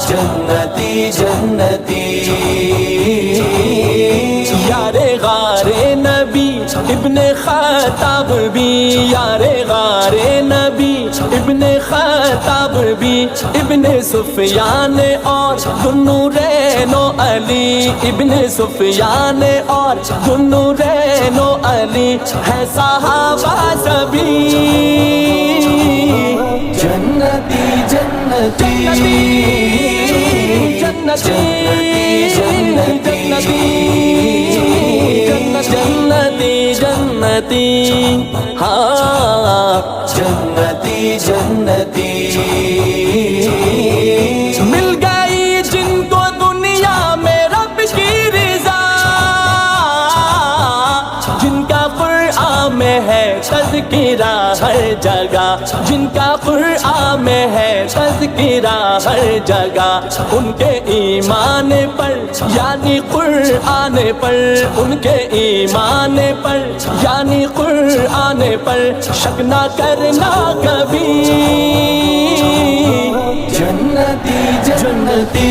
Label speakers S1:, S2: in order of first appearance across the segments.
S1: جنتی جنتی
S2: یار غار نبی ابن خطاب بھی، یار غار نبی ابن خطاب بھی، ابن سفیان اور ذوالنورین و علی، ابن سفیان اور ذوالنورین و علی ہے صحابہ سبھی
S1: جنتی جنتی
S2: جنتی جنتی جنتی جنتی ہاں
S1: جنتی جنتی
S2: مل گئی جن کو دنیا میں رب کی رضا، جن کا قرآن میں ہے تذکرہ ہر جگہ، جن کا قرآن میں ہے تذکرہ ہر جگہ، ان کے ایمان پر یعنی قرآن پر، ان کے ایمان پر یعنی قرآن پر شک نہ کرنا کبھی
S1: جنتی جنتی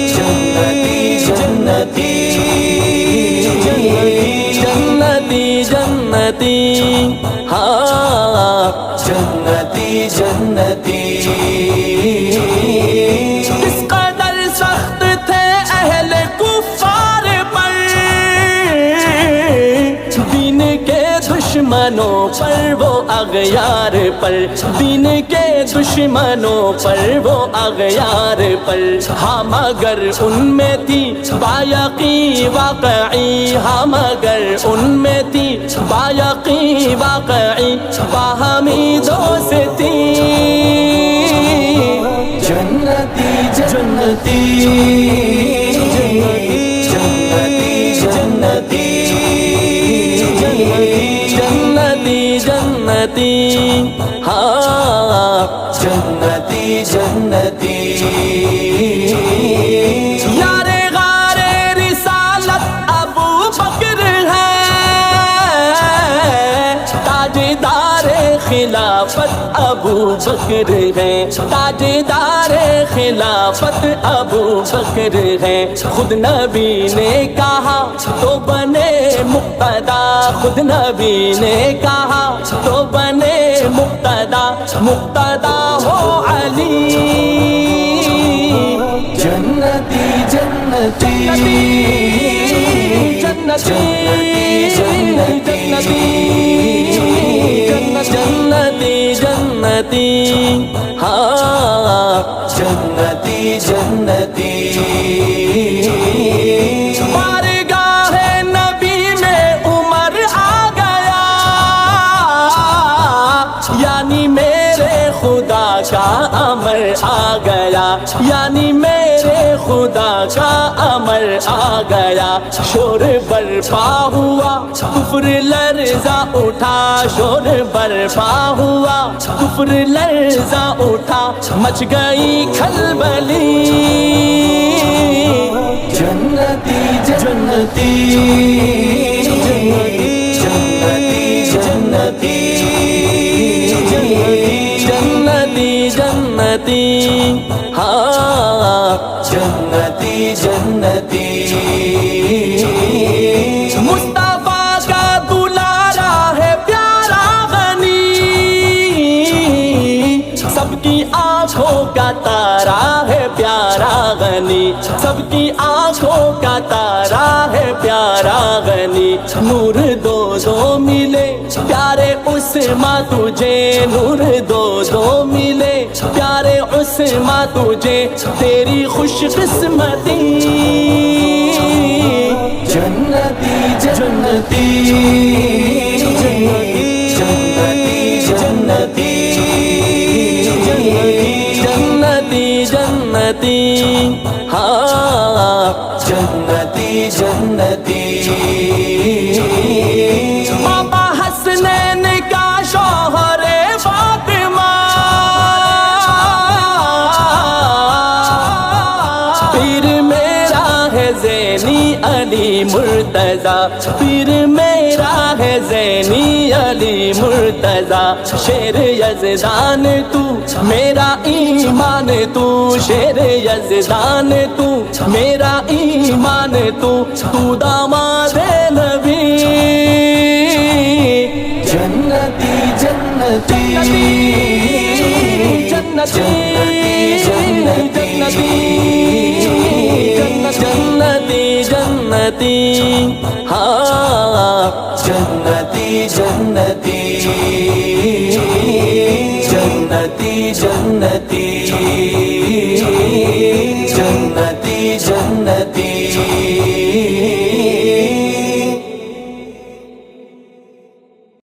S1: جنتی جنتی
S2: جنتی جنتی ہاں
S1: جنتی جنتی
S2: کس قدر سخت تھے اہل کفار پر، دین کے دشمنوں پر وہ اغیار پر، دین کے دشمنوں پر وہ اغیار پر، ہاں مگر ان میں تھی بایقی واقعی، ہاں مگر ان میں تھی بایقی واقعی باہمی دوستی
S1: جنتی جنتی جنتی جنتی
S2: جنتی جنتی ہاں
S1: جنتی جنتی
S2: یار غار رسالت ابو بکر ہے، تاجدار خلافت ابو بکر ہے، تاجدار خلافت ابو بکر ہے، خود نبی نے کہا تو بنے مقتدا، خود نبی نے کہا تو بنے مقتدا، مقتدا ہو علی
S1: جنتی جنتی
S2: جنتی
S1: جنتی
S2: جنتی جنتی ہاں
S1: جنتی جنتی
S2: بارگاہ نبی میں عمر آ گیا، یعنی میرے خدا کا امر آ گیا، یعنی میرے خدا کا امر آ گیا، شور برپا ہوا کفر لرزا اٹھا، شور برپا ہوا کفر لرزا اٹھا، مچ گئی کھلبلی
S1: جنتی جنتی جنتی جنتی
S2: جنتی جنتی ہاں
S1: جنتی جنتی
S2: مصطفیٰ کا دلارا ہے پیارا غنی، سب کی آنکھوں کا تارا ہے پیارا غنی، سب کی آنکھوں کا تارا ہے پیارا غنی، نور دو دو ملے پیارے عثمان تجھے، نور دو دو ملے پیارے عثمان تجھے، تیری خوش قسمتی
S1: جنتی جنتی جنتی جنتی
S2: جنتی جنتی ہاں
S1: جنتی جنتی
S2: بابا حسنین کا شوہر فاطمہ، پیر میرا ہے زینی علی مرتضی، پیر میرا ہے زینی حسینی علی مرتضی شیر یزدان تو میرا ایمان تو شیر یزدان تو میرا ایمان تو داماد نبی
S1: جنتی جنتی
S2: جنتی
S1: جنتی
S2: جنتی جنتی ہاں
S1: جنتی جنتی جنتی جنتی جنتی جنتی